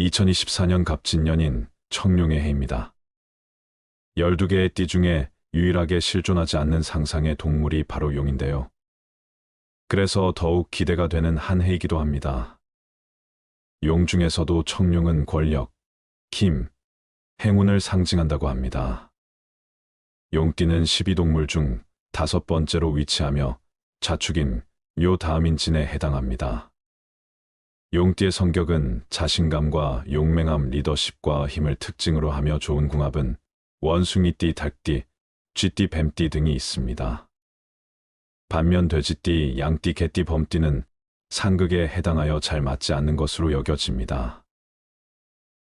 2024년 갑진년인 청룡의 해입니다. 12개의 띠 중에 유일하게 실존하지 않는 상상의 동물이 바로 용인데요. 그래서 더욱 기대가 되는 한 해이기도 합니다. 용 중에서도 청룡은 권력, 힘, 행운을 상징한다고 합니다. 용띠는 12동물 중 5번째로 위치하며 자축인 묘 다음인진에 해당합니다. 용띠의 성격은 자신감과 용맹함, 리더십과 힘을 특징으로 하며 좋은 궁합은 원숭이띠, 닭띠, 쥐띠, 뱀띠 등이 있습니다. 반면 돼지띠, 양띠, 개띠, 범띠는 상극에 해당하여 잘 맞지 않는 것으로 여겨집니다.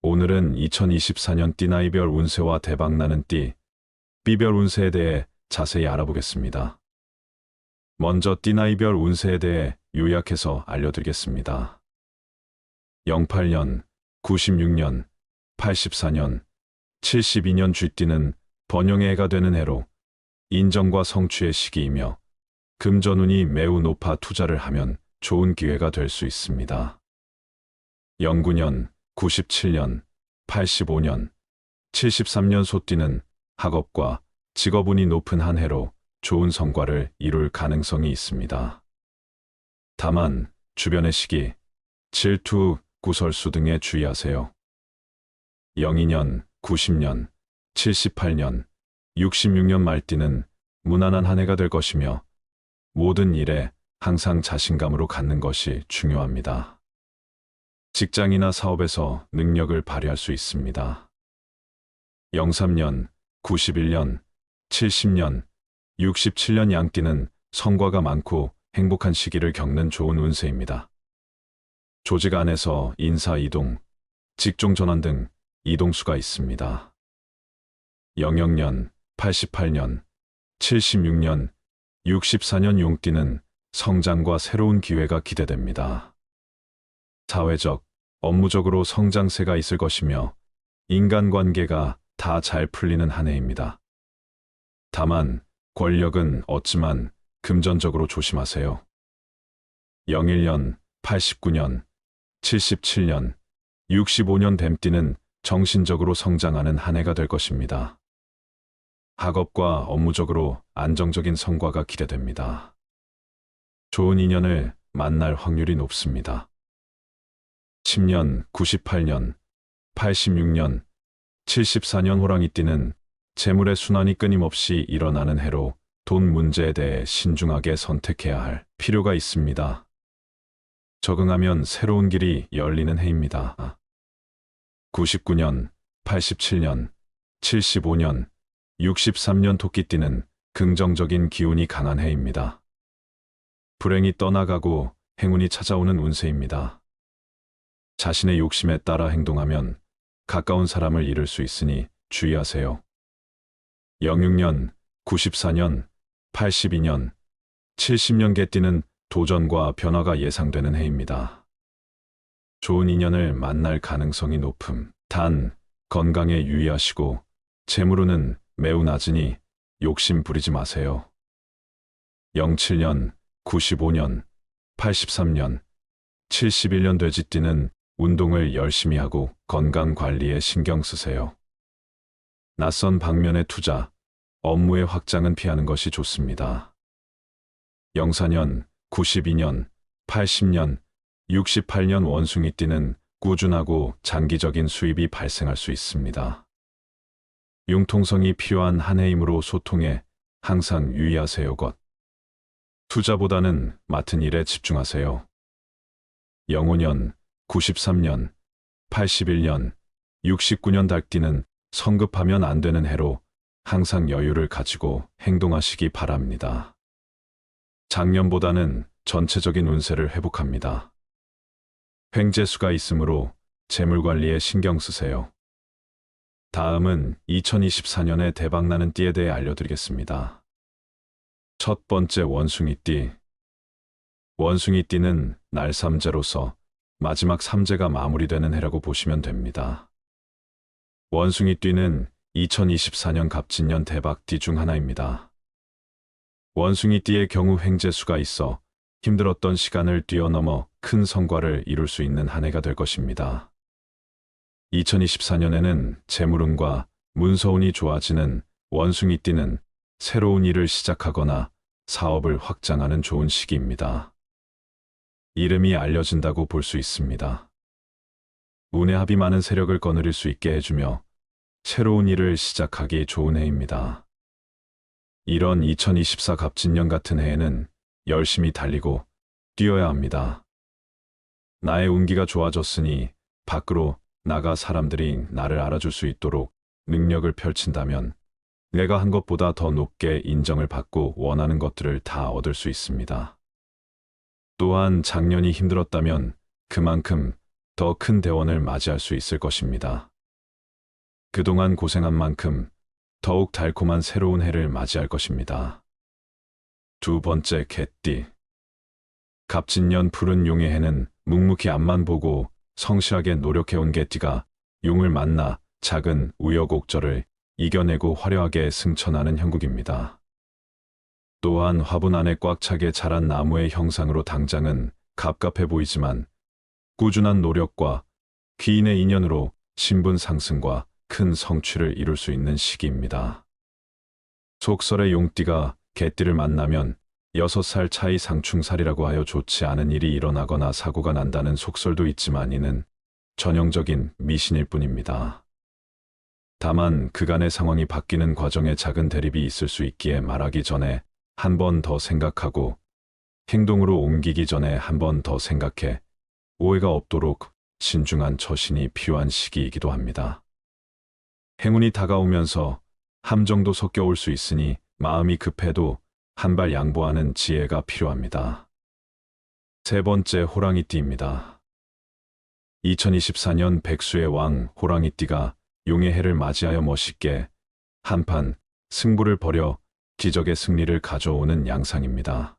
오늘은 2024년 띠나이별 운세와 대박나는 띠, 삐별 운세에 대해 자세히 알아보겠습니다. 먼저 띠나이별 운세에 대해 요약해서 알려드리겠습니다. 08년, 96년, 84년, 72년 쥐띠는 번영의 해가 되는 해로 인정과 성취의 시기이며 금전운이 매우 높아 투자를 하면 좋은 기회가 될 수 있습니다. 09년, 97년, 85년, 73년 소띠는 학업과 직업운이 높은 한 해로 좋은 성과를 이룰 가능성이 있습니다. 다만 주변의 시기, 질투, 구설수 등에 주의하세요. 02년, 90년, 78년, 66년 말띠는 무난한 한 해가 될 것이며 모든 일에 항상 자신감으로 갖는 것이 중요합니다. 직장이나 사업에서 능력을 발휘할 수 있습니다. 03년, 91년, 70년, 67년 양띠는 성과가 많고 행복한 시기를 겪는 좋은 운세입니다. 조직 안에서 인사 이동, 직종 전환 등 이동수가 있습니다. 00년, 88년, 76년, 64년 용띠는 성장과 새로운 기회가 기대됩니다. 사회적, 업무적으로 성장세가 있을 것이며 인간관계가 다 잘 풀리는 한 해입니다. 다만 권력은 얻지만 금전적으로 조심하세요. 01년, 89년, 77년, 65년 뱀띠는 정신적으로 성장하는 한 해가 될 것입니다. 학업과 업무적으로 안정적인 성과가 기대됩니다. 좋은 인연을 만날 확률이 높습니다. 10년, 98년, 86년, 74년 호랑이띠는 재물의 순환이 끊임없이 일어나는 해로 돈 문제에 대해 신중하게 선택해야 할 필요가 있습니다. 적응하면 새로운 길이 열리는 해입니다. 99년, 87년, 75년, 63년 토끼띠는 긍정적인 기운이 강한 해입니다. 불행이 떠나가고 행운이 찾아오는 운세입니다. 자신의 욕심에 따라 행동하면 가까운 사람을 잃을 수 있으니 주의하세요. 06년, 94년, 82년, 70년 개띠는 도전과 변화가 예상되는 해입니다. 좋은 인연을 만날 가능성이 높음. 단, 건강에 유의하시고 재물운은 매우 낮으니 욕심 부리지 마세요. 07년, 95년, 83년, 71년 돼지띠는 운동을 열심히 하고 건강 관리에 신경 쓰세요. 낯선 방면의 투자, 업무의 확장은 피하는 것이 좋습니다. 04년, 92년, 80년, 68년 원숭이띠는 꾸준하고 장기적인 수입이 발생할 수 있습니다. 융통성이 필요한 한 해이므로 소통에 항상 유의하세요. 투자보다는 맡은 일에 집중하세요. 05년, 93년, 81년, 69년 닭띠는 성급하면 안 되는 해로 항상 여유를 가지고 행동하시기 바랍니다. 작년보다는 전체적인 운세를 회복합니다. 횡재수가 있으므로 재물 관리에 신경 쓰세요. 다음은 2024년에 대박나는 띠에 대해 알려드리겠습니다. 첫 번째 원숭이띠. 원숭이띠는 날 삼재로서 마지막 삼재가 마무리되는 해라고 보시면 됩니다. 원숭이띠는 2024년 갑진년 대박띠 중 하나입니다. 원숭이띠의 경우 횡재수가 있어 힘들었던 시간을 뛰어넘어 큰 성과를 이룰 수 있는 한 해가 될 것입니다. 2024년에는 재물운과 문서운이 좋아지는 원숭이띠는 새로운 일을 시작하거나 사업을 확장하는 좋은 시기입니다. 이름이 알려진다고 볼 수 있습니다. 운의 합이 많은 세력을 거느릴 수 있게 해주며 새로운 일을 시작하기 좋은 해입니다. 이런 2024 갑진년 같은 해에는 열심히 달리고 뛰어야 합니다. 나의 운기가 좋아졌으니 밖으로 나가 사람들이 나를 알아줄 수 있도록 능력을 펼친다면 내가 한 것보다 더 높게 인정을 받고 원하는 것들을 다 얻을 수 있습니다. 또한 작년이 힘들었다면 그만큼 더 큰 대원을 맞이할 수 있을 것입니다. 그동안 고생한 만큼 더욱 달콤한 새로운 해를 맞이할 것입니다. 두 번째, 개띠. 갑진년 푸른 용의 해는 묵묵히 앞만 보고 성실하게 노력해온 개띠가 용을 만나 작은 우여곡절을 이겨내고 화려하게 승천하는 형국입니다. 또한 화분 안에 꽉 차게 자란 나무의 형상으로 당장은 갑갑해 보이지만 꾸준한 노력과 귀인의 인연으로 신분 상승과 큰 성취를 이룰 수 있는 시기입니다. 속설의 용띠가 개띠를 만나면 6살 차이 상충살이라고 하여 좋지 않은 일이 일어나거나 사고가 난다는 속설도 있지만 이는 전형적인 미신일 뿐입니다. 다만 그간의 상황이 바뀌는 과정에 작은 대립이 있을 수 있기에 말하기 전에 한 번 더 생각하고 행동으로 옮기기 전에 한 번 더 생각해 오해가 없도록 신중한 처신이 필요한 시기이기도 합니다. 행운이 다가오면서 함정도 섞여 올 수 있으니 마음이 급해도 한 발 양보하는 지혜가 필요합니다. 세 번째, 호랑이띠입니다. 2024년 백수의 왕 호랑이띠가 용의 해를 맞이하여 멋있게 한판 승부를 벌여 기적의 승리를 가져오는 양상입니다.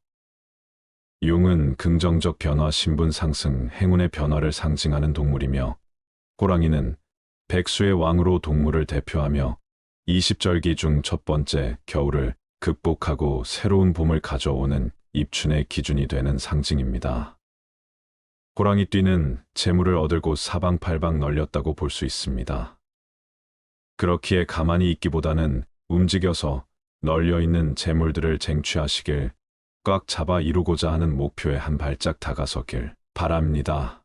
용은 긍정적 변화, 신분 상승, 행운의 변화를 상징하는 동물이며 호랑이는 백수의 왕으로 동물을 대표하며 20절기 중 첫 번째 겨울을 극복하고 새로운 봄을 가져오는 입춘의 기준이 되는 상징입니다. 호랑이띠는 재물을 얻을 곳 사방팔방 널렸다고 볼 수 있습니다. 그렇기에 가만히 있기보다는 움직여서 널려있는 재물들을 쟁취하시길, 꽉 잡아 이루고자 하는 목표에 한 발짝 다가서길 바랍니다.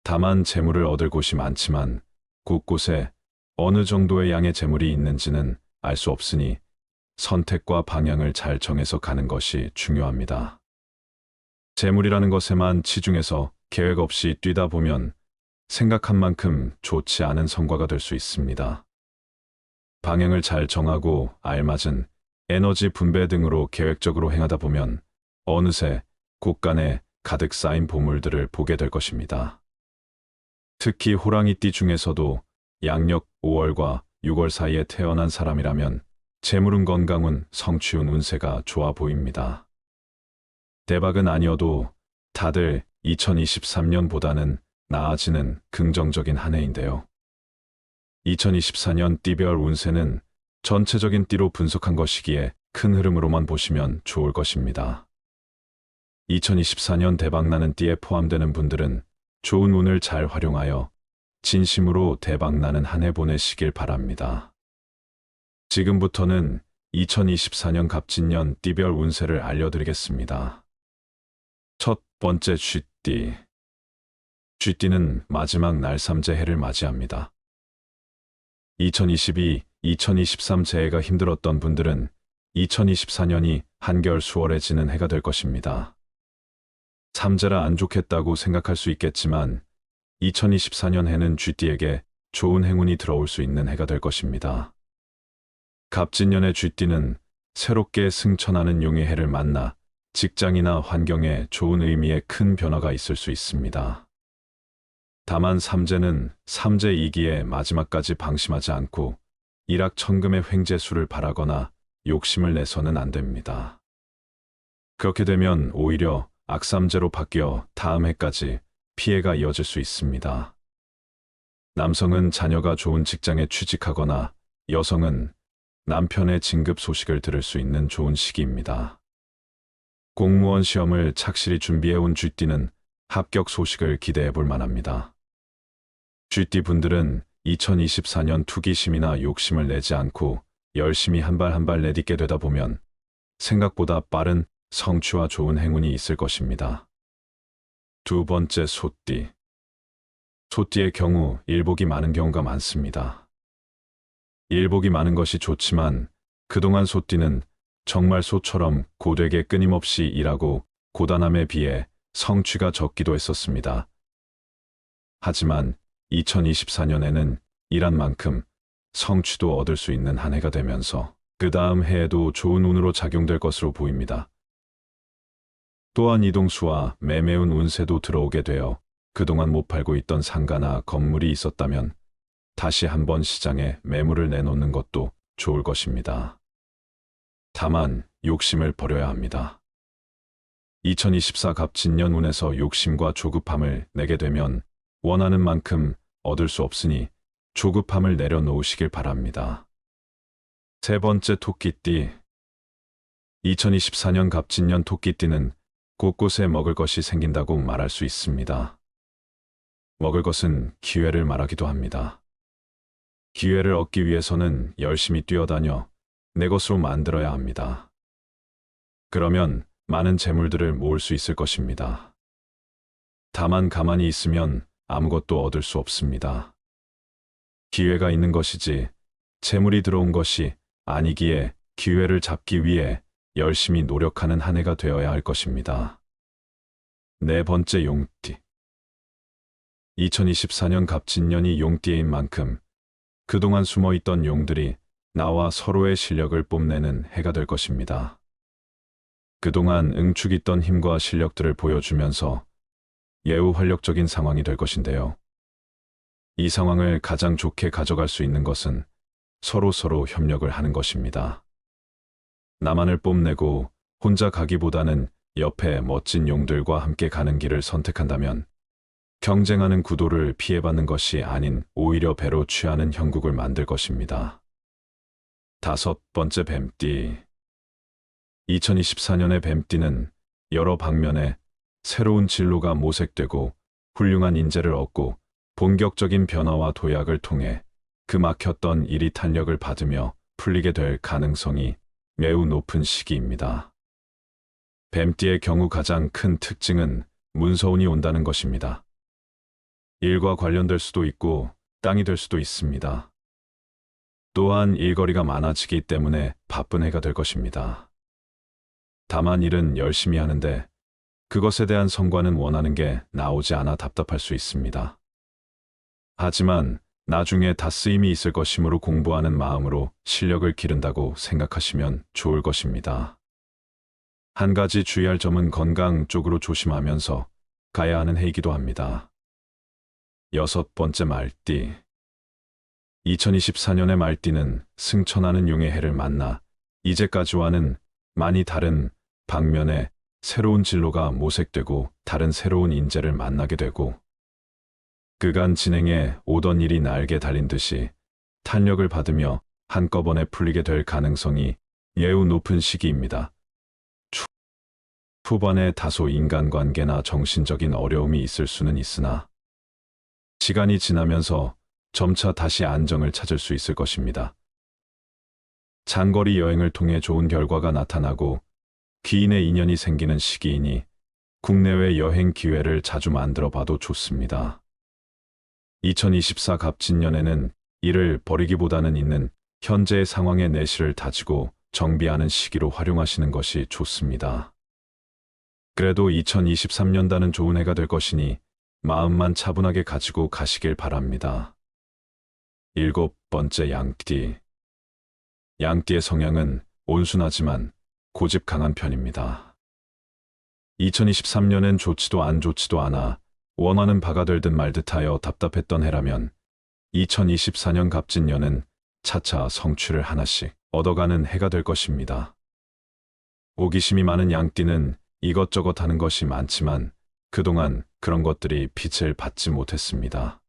다만 재물을 얻을 곳이 많지만 곳곳에 어느 정도의 양의 재물이 있는지는 알 수 없으니 선택과 방향을 잘 정해서 가는 것이 중요합니다. 재물이라는 것에만 치중해서 계획 없이 뛰다 보면 생각한 만큼 좋지 않은 성과가 될 수 있습니다. 방향을 잘 정하고 알맞은 에너지 분배 등으로 계획적으로 행하다 보면 어느새 곳간에 가득 쌓인 보물들을 보게 될 것입니다. 특히 호랑이띠 중에서도 양력 5월과 6월 사이에 태어난 사람이라면 재물운, 건강운, 성취운 운세가 좋아 보입니다. 대박은 아니어도 다들 2023년보다는 나아지는 긍정적인 한 해인데요. 2024년 띠별 운세는 전체적인 띠로 분석한 것이기에 큰 흐름으로만 보시면 좋을 것입니다. 2024년 대박나는 띠에 포함되는 분들은 좋은 운을 잘 활용하여 진심으로 대박나는 한 해 보내시길 바랍니다. 지금부터는 2024년 갑진년 띠별 운세를 알려드리겠습니다. 첫 번째, 쥐띠. 쥐띠는 마지막 날삼재 해를 맞이합니다. 2022, 2023 재해가 힘들었던 분들은 2024년이 한결 수월해지는 해가 될 것입니다. 삼재라 안 좋겠다고 생각할 수 있겠지만 2024년 해는 쥐띠에게 좋은 행운이 들어올 수 있는 해가 될 것입니다. 갑진년의 쥐띠는 새롭게 승천하는 용의 해를 만나 직장이나 환경에 좋은 의미의 큰 변화가 있을 수 있습니다. 다만 삼재는 삼재이기에 마지막까지 방심하지 않고 일확천금의 횡재수를 바라거나 욕심을 내서는 안 됩니다. 그렇게 되면 오히려 악삼재로 바뀌어 다음 해까지 피해가 이어질 수 있습니다. 남성은 자녀가 좋은 직장에 취직하거나 여성은 남편의 진급 소식을 들을 수 있는 좋은 시기입니다. 공무원 시험을 착실히 준비해온 쥐띠는 합격 소식을 기대해 볼 만합니다. GT 분들은 2024년 투기심이나 욕심을 내지 않고 열심히 한 발 한 발 내딛게 되다 보면 생각보다 빠른 성취와 좋은 행운이 있을 것입니다. 두 번째, 소띠. 소띠의 경우 일복이 많은 경우가 많습니다. 일복이 많은 것이 좋지만 그동안 소띠는 정말 소처럼 고되게 끊임없이 일하고 고단함에 비해 성취가 적기도 했었습니다. 하지만 2024년에는 일한 만큼 성취도 얻을 수 있는 한 해가 되면서 그 다음 해에도 좋은 운으로 작용될 것으로 보입니다. 또한 이동수와 매매운 운세도 들어오게 되어 그동안 못 팔고 있던 상가나 건물이 있었다면 다시 한번 시장에 매물을 내놓는 것도 좋을 것입니다. 다만 욕심을 버려야 합니다. 2024 갑진년 운에서 욕심과 조급함을 내게 되면 원하는 만큼 얻을 수 없으니 조급함을 내려놓으시길 바랍니다. 세 번째, 토끼띠. 2024년 갑진년 토끼띠는 곳곳에 먹을 것이 생긴다고 말할 수 있습니다. 먹을 것은 기회를 말하기도 합니다. 기회를 얻기 위해서는 열심히 뛰어다녀 내 것으로 만들어야 합니다. 그러면 많은 재물들을 모을 수 있을 것입니다. 다만 가만히 있으면 아무것도 얻을 수 없습니다. 기회가 있는 것이지 재물이 들어온 것이 아니기에 기회를 잡기 위해 열심히 노력하는 한 해가 되어야 할 것입니다. 네 번째, 용띠. 2024년 갑진년이 용띠인 만큼 그동안 숨어있던 용들이 나와 서로의 실력을 뽐내는 해가 될 것입니다. 그동안 응축있던 힘과 실력들을 보여주면서 예우 활력적인 상황이 될 것인데요. 이 상황을 가장 좋게 가져갈 수 있는 것은 서로 협력을 하는 것입니다. 나만을 뽐내고 혼자 가기보다는 옆에 멋진 용들과 함께 가는 길을 선택한다면 경쟁하는 구도를 피해받는 것이 아닌 오히려 배로 취하는 형국을 만들 것입니다. 다섯 번째, 뱀띠. 2024년의 뱀띠는 여러 방면에 새로운 진로가 모색되고 훌륭한 인재를 얻고 본격적인 변화와 도약을 통해 그 막혔던 일이 탄력을 받으며 풀리게 될 가능성이 매우 높은 시기입니다. 뱀띠의 경우 가장 큰 특징은 문서운이 온다는 것입니다. 일과 관련될 수도 있고 땅이 될 수도 있습니다. 또한 일거리가 많아지기 때문에 바쁜 해가 될 것입니다. 다만 일은 열심히 하는데 그것에 대한 성과는 원하는 게 나오지 않아 답답할 수 있습니다. 하지만 나중에 다 쓰임이 있을 것이므로 공부하는 마음으로 실력을 기른다고 생각하시면 좋을 것입니다. 한 가지 주의할 점은 건강 쪽으로 조심하면서 가야 하는 해이기도 합니다. 여섯 번째, 말띠. 2024년의 말띠는 승천하는 용의 해를 만나 이제까지와는 많이 다른 방면에 새로운 진로가 모색되고 다른 새로운 인재를 만나게 되고 그간 진행해 오던 일이 날개 달린 듯이 탄력을 받으며 한꺼번에 풀리게 될 가능성이 매우 높은 시기입니다. 후반에 다소 인간관계나 정신적인 어려움이 있을 수는 있으나 시간이 지나면서 점차 다시 안정을 찾을 수 있을 것입니다. 장거리 여행을 통해 좋은 결과가 나타나고 귀인의 인연이 생기는 시기이니 국내외 여행 기회를 자주 만들어 봐도 좋습니다. 2024 갑진년에는 이를 버리기보다는 있는 현재의 상황의 내실을 다지고 정비하는 시기로 활용하시는 것이 좋습니다. 그래도 2023년단은 좋은 해가 될 것이니 마음만 차분하게 가지고 가시길 바랍니다. 일곱 번째, 양띠. 양띠의 성향은 온순하지만 고집 강한 편입니다. 2023년엔 좋지도 안 좋지도 않아 원하는 바가 될 듯 말 듯하여 답답했던 해라면 2024년 갑진년은 차차 성취를 하나씩 얻어가는 해가 될 것입니다. 호기심이 많은 양띠는 이것저것 하는 것이 많지만 그동안 그런 것들이 빛을 받지 못했습니다.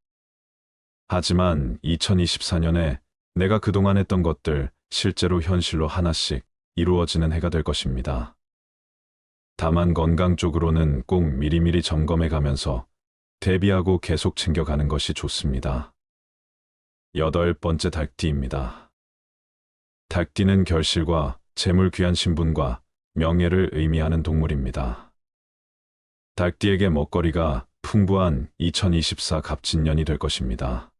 하지만 2024년에 내가 그동안 했던 것들 실제로 현실로 하나씩 이루어지는 해가 될 것입니다. 다만 건강 쪽으로는 꼭 미리미리 점검해 가면서 대비하고 계속 챙겨가는 것이 좋습니다. 8번째 닭띠입니다. 닭띠는 결실과 재물 귀한 신분과 명예를 의미하는 동물입니다. 닭띠에게 먹거리가 풍부한 2024 갑진년이 될 것입니다.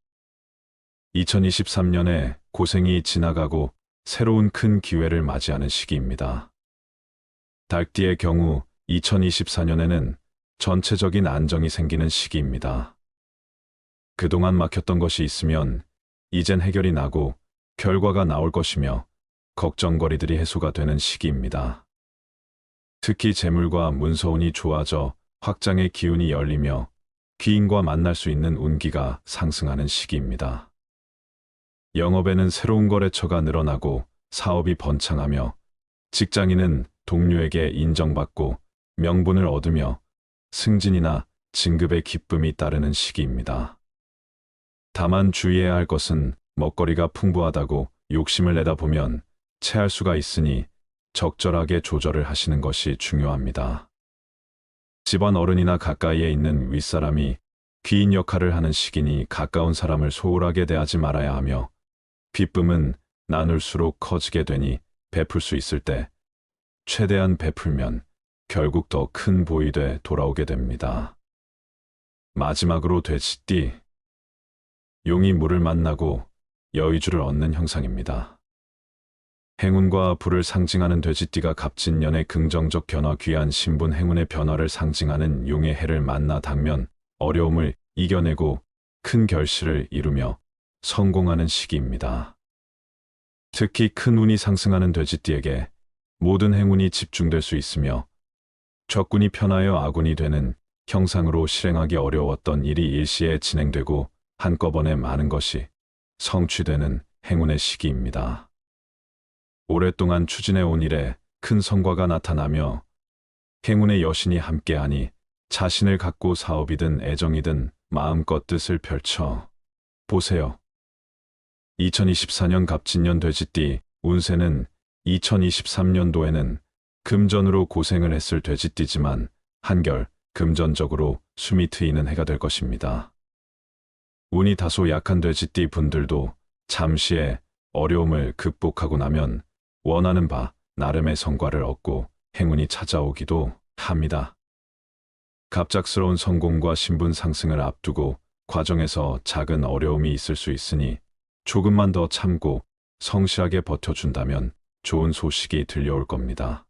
2023년에 고생이 지나가고 새로운 큰 기회를 맞이하는 시기입니다. 닭띠의 경우 2024년에는 전체적인 안정이 생기는 시기입니다. 그동안 막혔던 것이 있으면 이젠 해결이 나고 결과가 나올 것이며 걱정거리들이 해소가 되는 시기입니다. 특히 재물과 문서운이 좋아져 확장의 기운이 열리며 귀인과 만날 수 있는 운기가 상승하는 시기입니다. 영업에는 새로운 거래처가 늘어나고 사업이 번창하며 직장인은 동료에게 인정받고 명분을 얻으며 승진이나 진급의 기쁨이 따르는 시기입니다. 다만 주의해야 할 것은 먹거리가 풍부하다고 욕심을 내다 보면 체할 수가 있으니 적절하게 조절을 하시는 것이 중요합니다. 집안 어른이나 가까이에 있는 윗사람이 귀인 역할을 하는 시기니 가까운 사람을 소홀하게 대하지 말아야 하며 기쁨은 나눌수록 커지게 되니 베풀 수 있을 때 최대한 베풀면 결국 더 큰 보이 돼 돌아오게 됩니다. 마지막으로 돼지띠. 용이 물을 만나고 여의주를 얻는 형상입니다. 행운과 불을 상징하는 돼지띠가 갑진년의 긍정적 변화 귀한 신분 행운의 변화를 상징하는 용의 해를 만나 당면 어려움을 이겨내고 큰 결실을 이루며 성공하는 시기입니다. 특히 큰 운이 상승하는 돼지띠에게 모든 행운이 집중될 수 있으며 적군이 편하여 아군이 되는 형상으로 실행하기 어려웠던 일이 일시에 진행되고 한꺼번에 많은 것이 성취되는 행운의 시기입니다. 오랫동안 추진해온 일에 큰 성과가 나타나며 행운의 여신이 함께하니 자신을 갖고 사업이든 애정이든 마음껏 뜻을 펼쳐 보세요. 2024년 갑진년 돼지띠 운세는 2023년도에는 금전으로 고생을 했을 돼지띠지만 한결 금전적으로 숨이 트이는 해가 될 것입니다. 운이 다소 약한 돼지띠 분들도 잠시의 어려움을 극복하고 나면 원하는 바 나름의 성과를 얻고 행운이 찾아오기도 합니다. 갑작스러운 성공과 신분 상승을 앞두고 과정에서 작은 어려움이 있을 수 있으니 조금만 더 참고 성실하게 버텨준다면 좋은 소식이 들려올 겁니다.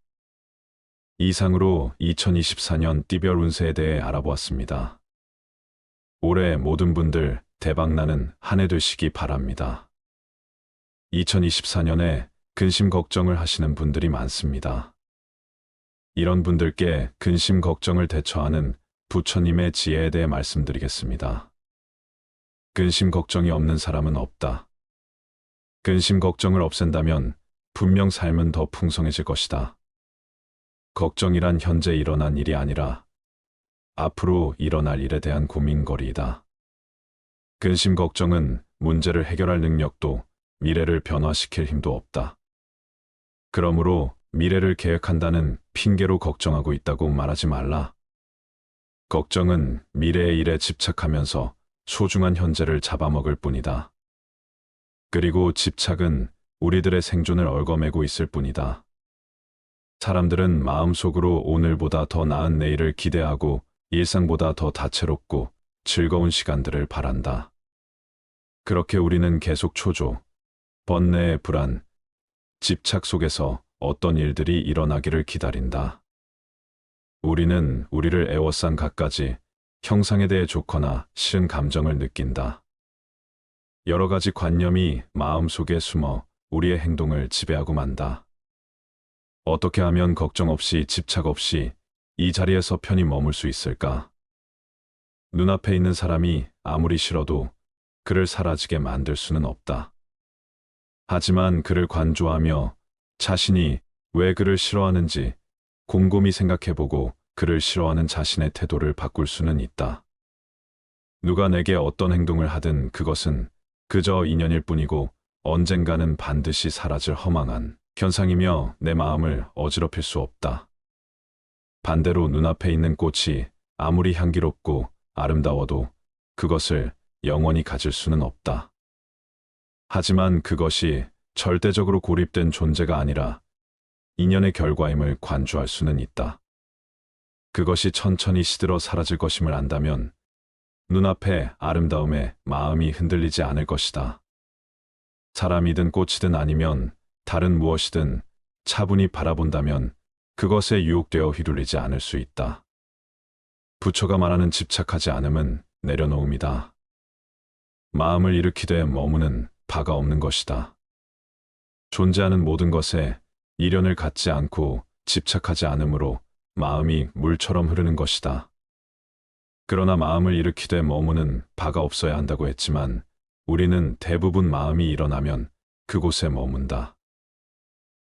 이상으로 2024년 띠별 운세에 대해 알아보았습니다. 올해 모든 분들 대박나는 한 해 되시기 바랍니다. 2024년에 근심 걱정을 하시는 분들이 많습니다. 이런 분들께 근심 걱정을 대처하는 부처님의 지혜에 대해 말씀드리겠습니다. 근심 걱정이 없는 사람은 없다. 근심 걱정을 없앤다면 분명 삶은 더 풍성해질 것이다. 걱정이란 현재 일어난 일이 아니라 앞으로 일어날 일에 대한 고민거리이다. 근심 걱정은 문제를 해결할 능력도 미래를 변화시킬 힘도 없다. 그러므로 미래를 계획한다는 핑계로 걱정하고 있다고 말하지 말라. 걱정은 미래의 일에 집착하면서 소중한 현재를 잡아먹을 뿐이다. 그리고 집착은 우리들의 생존을 얽어매고 있을 뿐이다. 사람들은 마음속으로 오늘보다 더 나은 내일을 기대하고 일상보다 더 다채롭고 즐거운 시간들을 바란다. 그렇게 우리는 계속 초조, 번뇌의 불안, 집착 속에서 어떤 일들이 일어나기를 기다린다. 우리는 우리를 애워싼 갖가지 형상에 대해 좋거나 싫은 감정을 느낀다. 여러 가지 관념이 마음속에 숨어 우리의 행동을 지배하고 만다. 어떻게 하면 걱정 없이 집착 없이 이 자리에서 편히 머물 수 있을까? 눈앞에 있는 사람이 아무리 싫어도 그를 사라지게 만들 수는 없다. 하지만 그를 관조하며 자신이 왜 그를 싫어하는지 곰곰이 생각해보고 그를 싫어하는 자신의 태도를 바꿀 수는 있다. 누가 내게 어떤 행동을 하든 그것은 그저 인연일 뿐이고 언젠가는 반드시 사라질 허망한 현상이며 내 마음을 어지럽힐 수 없다. 반대로 눈앞에 있는 꽃이 아무리 향기롭고 아름다워도 그것을 영원히 가질 수는 없다. 하지만 그것이 절대적으로 고립된 존재가 아니라 인연의 결과임을 관주할 수는 있다. 그것이 천천히 시들어 사라질 것임을 안다면 눈앞의 아름다움에 마음이 흔들리지 않을 것이다. 사람이든 꽃이든 아니면 다른 무엇이든 차분히 바라본다면 그것에 유혹되어 휘둘리지 않을 수 있다. 부처가 말하는 집착하지 않음은 내려놓음이다. 마음을 일으키되 머무는 바가 없는 것이다. 존재하는 모든 것에 이련을 갖지 않고 집착하지 않으므로 마음이 물처럼 흐르는 것이다. 그러나 마음을 일으키되 머무는 바가 없어야 한다고 했지만 우리는 대부분 마음이 일어나면 그곳에 머문다.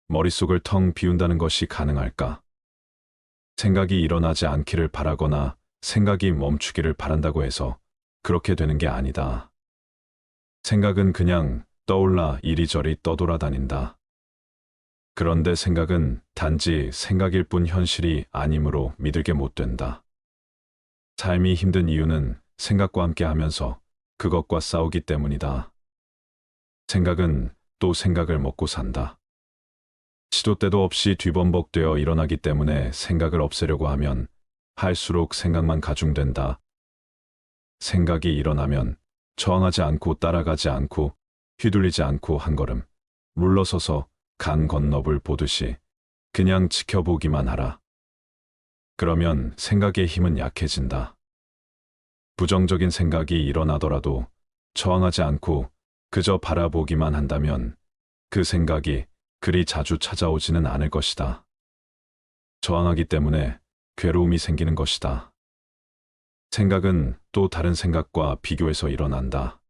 머릿속을 텅 비운다는 것이 가능할까? 생각이 일어나지 않기를 바라거나 생각이 멈추기를 바란다고 해서 그렇게 되는 게 아니다. 생각은 그냥 떠올라 이리저리 떠돌아다닌다. 그런데 생각은 단지 생각일 뿐 현실이 아니므로 믿을게 못 된다. 삶이 힘든 이유는 생각과 함께 하면서 그것과 싸우기 때문이다. 생각은 또 생각을 먹고 산다. 시도 때도 없이 뒤범벅되어 일어나기 때문에 생각을 없애려고 하면 할수록 생각만 가중된다. 생각이 일어나면 저항하지 않고 따라가지 않고 휘둘리지 않고 한 걸음 물러서서 강 건너불 보듯이 그냥 지켜보기만 하라. 그러면 생각의 힘은 약해진다. 부정적인 생각이 일어나더라도 저항하지 않고 그저 바라보기만 한다면 그 생각이 그리 자주 찾아오지는 않을 것이다. 저항하기 때문에 괴로움이 생기는 것이다. 생각은 또 다른 생각과 비교해서 일어난다.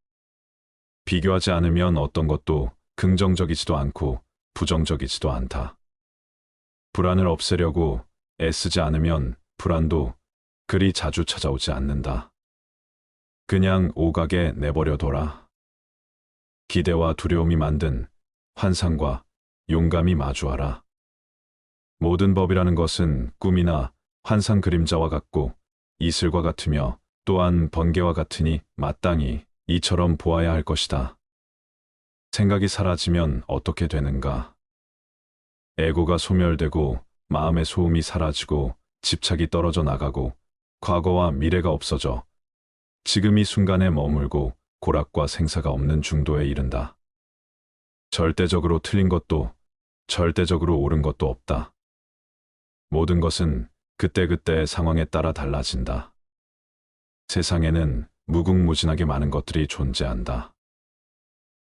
비교하지 않으면 어떤 것도 긍정적이지도 않고 부정적이지도 않다. 불안을 없애려고 애쓰지 않으면 불안도 그리 자주 찾아오지 않는다. 그냥 오가게 내버려둬라. 기대와 두려움이 만든 환상과 용감히 마주하라. 모든 법이라는 것은 꿈이나 환상 그림자와 같고 이슬과 같으며 또한 번개와 같으니 마땅히 이처럼 보아야 할 것이다. 생각이 사라지면 어떻게 되는가? 에고가 소멸되고 마음의 소음이 사라지고 집착이 떨어져 나가고 과거와 미래가 없어져 지금 이 순간에 머물고 고락과 생사가 없는 중도에 이른다. 절대적으로 틀린 것도 절대적으로 옳은 것도 없다. 모든 것은 그때그때의 상황에 따라 달라진다. 세상에는 무궁무진하게 많은 것들이 존재한다.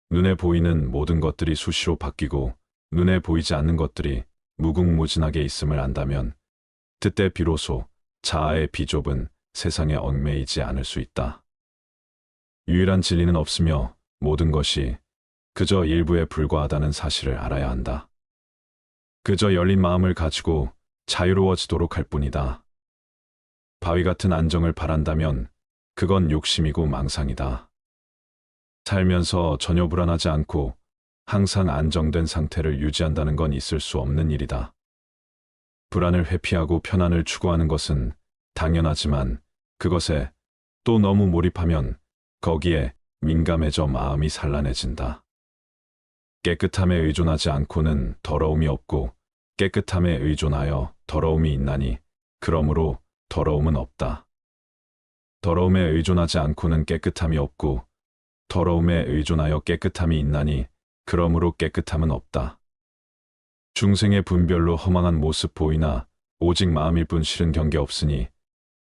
눈에 보이는 모든 것들이 수시로 바뀌고 눈에 보이지 않는 것들이 무궁무진하게 있음을 안다면 그때 비로소 자아의 비좁은 세상에 얽매이지 않을 수 있다. 유일한 진리는 없으며 모든 것이 그저 일부에 불과하다는 사실을 알아야 한다. 그저 열린 마음을 가지고 자유로워지도록 할 뿐이다. 바위 같은 안정을 바란다면 그건 욕심이고 망상이다. 살면서 전혀 불안하지 않고 항상 안정된 상태를 유지한다는 건 있을 수 없는 일이다. 불안을 회피하고 편안을 추구하는 것은 당연하지만 그것에 또 너무 몰입하면 거기에 민감해져 마음이 산란해진다. 깨끗함에 의존하지 않고는 더러움이 없고 깨끗함에 의존하여 더러움이 있나니 그러므로 더러움은 없다. 더러움에 의존하지 않고는 깨끗함이 없고 더러움에 의존하여 깨끗함이 있나니 그러므로 깨끗함은 없다. 중생의 분별로 허망한 모습 보이나 오직 마음일 뿐 실은 경계 없으니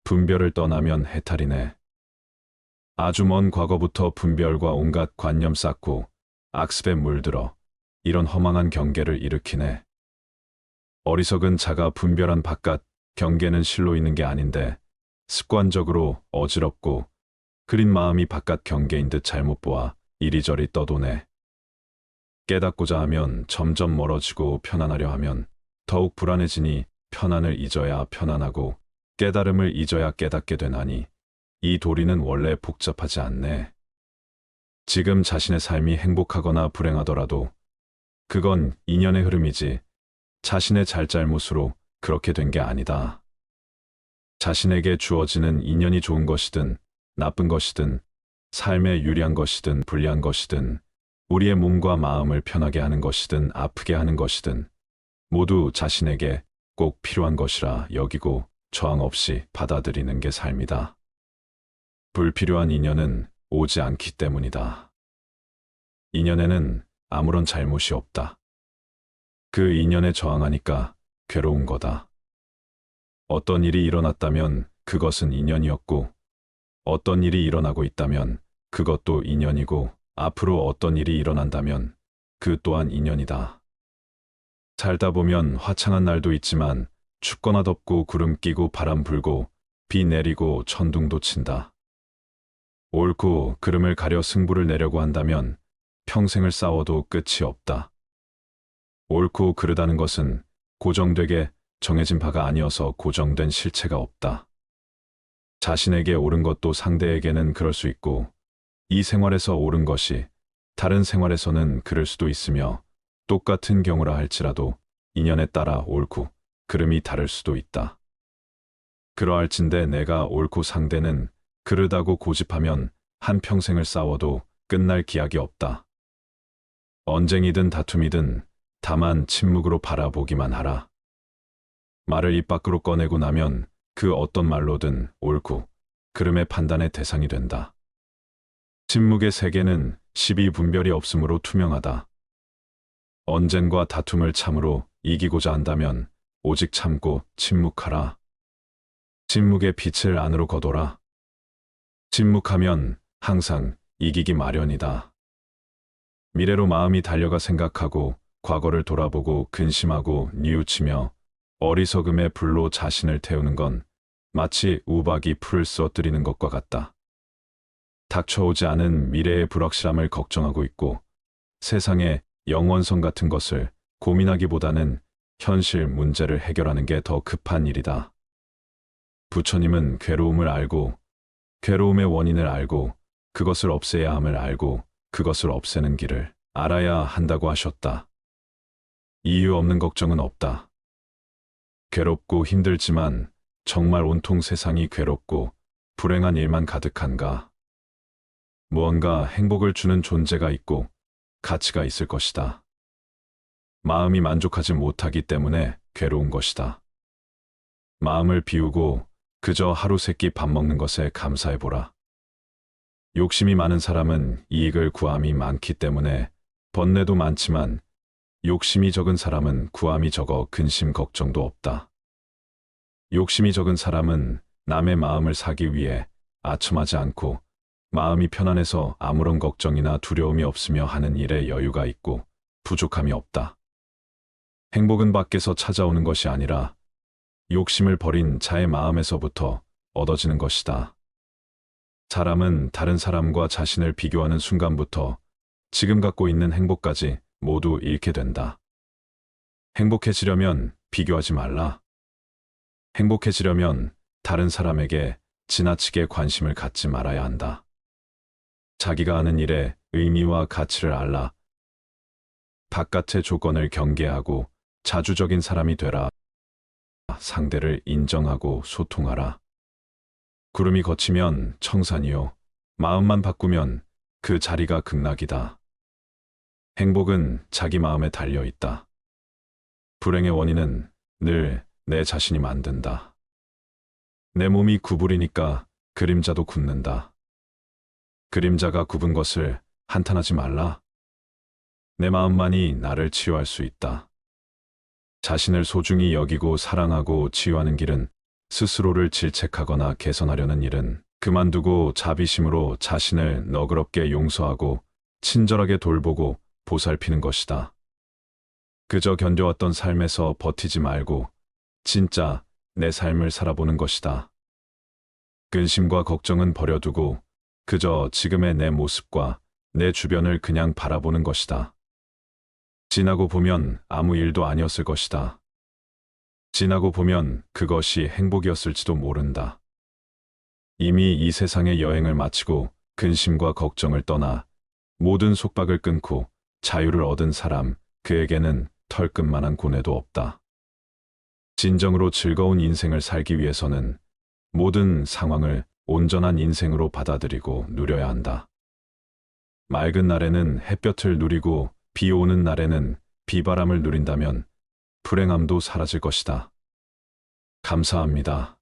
분별을 떠나면 해탈이네. 아주 먼 과거부터 분별과 온갖 관념 쌓고 악습에 물들어 이런 허망한 경계를 일으키네. 어리석은 자가 분별한 바깥 경계는 실로 있는 게 아닌데 습관적으로 어지럽고 그린 마음이 바깥 경계인 듯 잘못 보아 이리저리 떠도네. 깨닫고자 하면 점점 멀어지고 편안하려 하면 더욱 불안해지니 편안을 잊어야 편안하고 깨달음을 잊어야 깨닫게 되나니 이 도리는 원래 복잡하지 않네. 지금 자신의 삶이 행복하거나 불행하더라도 그건 인연의 흐름이지 자신의 잘잘못으로 그렇게 된 게 아니다. 자신에게 주어지는 인연이 좋은 것이든 나쁜 것이든 삶에 유리한 것이든 불리한 것이든 우리의 몸과 마음을 편하게 하는 것이든 아프게 하는 것이든 모두 자신에게 꼭 필요한 것이라 여기고 저항 없이 받아들이는 게 삶이다. 불필요한 인연은 오지 않기 때문이다. 인연에는 아무런 잘못이 없다. 그 인연에 저항하니까 괴로운 거다. 어떤 일이 일어났다면 그것은 인연이었고, 어떤 일이 일어나고 있다면 그것도 인연이고, 앞으로 어떤 일이 일어난다면 그 또한 인연이다. 살다 보면 화창한 날도 있지만 춥거나 덥고 구름 끼고 바람 불고 비 내리고 천둥도 친다. 옳고 그름을 가려 승부를 내려고 한다면 평생을 싸워도 끝이 없다. 옳고 그르다는 것은 고정되게 정해진 바가 아니어서 고정된 실체가 없다. 자신에게 옳은 것도 상대에게는 그럴 수 있고, 이 생활에서 옳은 것이 다른 생활에서는 그럴 수도 있으며, 똑같은 경우라 할지라도 인연에 따라 옳고 그름이 다를 수도 있다. 그러할진대 내가 옳고 상대는 그르다고 고집하면 한평생을 싸워도 끝날 기약이 없다. 언쟁이든 다툼이든 다만 침묵으로 바라보기만 하라. 말을 입 밖으로 꺼내고 나면 그 어떤 말로든 옳고 그름의 판단의 대상이 된다. 침묵의 세계는 시비 분별이 없으므로 투명하다. 언쟁과 다툼을 참으로 이기고자 한다면 오직 참고 침묵하라. 침묵의 빛을 안으로 거둬라. 침묵하면 항상 이기기 마련이다. 미래로 마음이 달려가 생각하고 과거를 돌아보고 근심하고 뉘우치며 어리석음의 불로 자신을 태우는 건 마치 우박이 풀을 쏘뜨리는 것과 같다. 닥쳐오지 않은 미래의 불확실함을 걱정하고 있고 세상의 영원성 같은 것을 고민하기보다는 현실 문제를 해결하는 게 더 급한 일이다. 부처님은 괴로움을 알고 괴로움의 원인을 알고 그것을 없애야 함을 알고 그것을 없애는 길을 알아야 한다고 하셨다. 이유 없는 걱정은 없다. 괴롭고 힘들지만 정말 온통 세상이 괴롭고 불행한 일만 가득한가? 무언가 행복을 주는 존재가 있고 가치가 있을 것이다. 마음이 만족하지 못하기 때문에 괴로운 것이다. 마음을 비우고 그저 하루 세끼 밥 먹는 것에 감사해보라. 욕심이 많은 사람은 이익을 구함이 많기 때문에 번뇌도 많지만 욕심이 적은 사람은 구함이 적어 근심 걱정도 없다. 욕심이 적은 사람은 남의 마음을 사기 위해 아첨하지 않고 마음이 편안해서 아무런 걱정이나 두려움이 없으며 하는 일에 여유가 있고 부족함이 없다. 행복은 밖에서 찾아오는 것이 아니라 욕심을 버린 자의 마음에서부터 얻어지는 것이다. 사람은 다른 사람과 자신을 비교하는 순간부터 지금 갖고 있는 행복까지 모두 잃게 된다. 행복해지려면 비교하지 말라. 행복해지려면 다른 사람에게 지나치게 관심을 갖지 말아야 한다. 자기가 하는 일의 의미와 가치를 알라. 바깥의 조건을 경계하고 자주적인 사람이 되라. 상대를 인정하고 소통하라. 구름이 걷히면 청산이요. 마음만 바꾸면 그 자리가 극락이다. 행복은 자기 마음에 달려 있다. 불행의 원인은 늘 내 자신이 만든다. 내 몸이 구부리니까 그림자도 굳는다. 그림자가 굽은 것을 한탄하지 말라. 내 마음만이 나를 치유할 수 있다. 자신을 소중히 여기고 사랑하고 치유하는 길은 스스로를 질책하거나 개선하려는 일은 그만두고 자비심으로 자신을 너그럽게 용서하고 친절하게 돌보고 보살피는 것이다. 그저 견뎌왔던 삶에서 버티지 말고 진짜 내 삶을 살아보는 것이다. 근심과 걱정은 버려두고 그저 지금의 내 모습과 내 주변을 그냥 바라보는 것이다. 지나고 보면 아무 일도 아니었을 것이다. 지나고 보면 그것이 행복이었을지도 모른다. 이미 이 세상의 여행을 마치고 근심과 걱정을 떠나 모든 속박을 끊고 자유를 얻은 사람, 그에게는 털끝만한 고뇌도 없다. 진정으로 즐거운 인생을 살기 위해서는 모든 상황을 온전한 인생으로 받아들이고 누려야 한다. 맑은 날에는 햇볕을 누리고 비 오는 날에는 비바람을 누린다면 불행함도 사라질 것이다. 감사합니다.